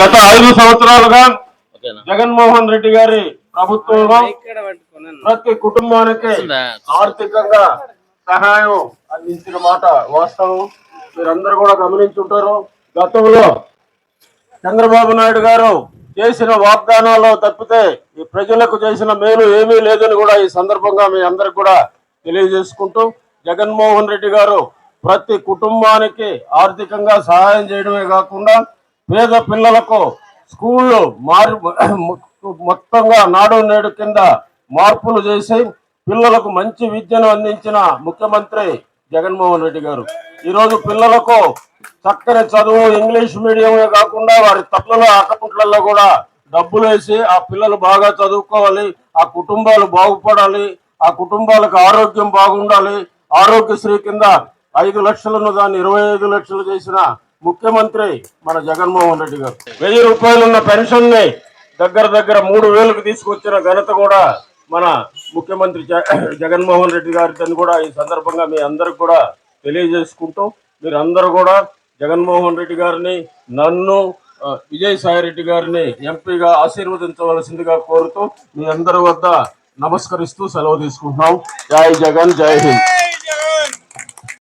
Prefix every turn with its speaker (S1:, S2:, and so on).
S1: గత 5 సంవత్సరాలుగా జగన్మోహన్ రెడ్డి గారి ప్రభుత్వంలో ప్రతి కుటుంబానికి ఆర్థికంగా సహాయం అందించిన మాట వాస్తవం. మీరందరూ కూడా గమనించుంటారు. గతంలో చంద్రబాబు నాయుడు గారు చేసిన వాగ్దానాల్లో తప్పితే ఈ ప్రజలకు చేసిన మేలు ఏమీ లేదని కూడా ఈ సందర్భంగా మీ అందరికి కూడా తెలియజేసుకుంటూ, జగన్మోహన్ రెడ్డి గారు ప్రతి కుటుంబానికి ఆర్థికంగా సహాయం చేయడమే కాకుండా పేద పిల్లలకు స్కూళ్ళు మొత్తంగా నాడు నేడు కింద మార్పులు చేసి పిల్లలకు మంచి విద్యను అందించిన ముఖ్యమంత్రి జగన్మోహన్ రెడ్డి గారు. ఈరోజు పిల్లలకు చక్కని చదువు ఇంగ్లీష్ మీడియమే కాకుండా వారి తప్పుల అకౌంట్లలో కూడా డబ్బులు వేసి ఆ పిల్లలు బాగా చదువుకోవాలి, ఆ కుటుంబాలు బాగుపడాలి, ఆ కుటుంబాలకు ఆరోగ్యం బాగుండాలి. ఆరోగ్యశ్రీ కింద 5 లక్షలను దాన్ని 25 లక్షలు చేసిన ముఖ్యమంత్రి మన జగన్మోహన్ రెడ్డి గారు. 1000 రూపాయలున్న పెన్షన్ ని దగ్గర 3000కు తీసుకొచ్చిన ఘనత కూడా మన ముఖ్యమంత్రి జగన్మోహన్ రెడ్డి గారిని కూడా ఈ సందర్భంగా మీ అందరికి కూడా తెలియజేసుకుంటూ, మీరందరూ కూడా జగన్మోహన్ రెడ్డి గారిని, నన్ను, విజయసాయి రెడ్డి గారిని ఎంపీగా ఆశీర్వదించవలసిందిగా కోరుతూ మీ అందరి వద్ద నమస్కరిస్తూ సెలవు తీసుకుంటున్నాం. జై జగన్, జై హింద్.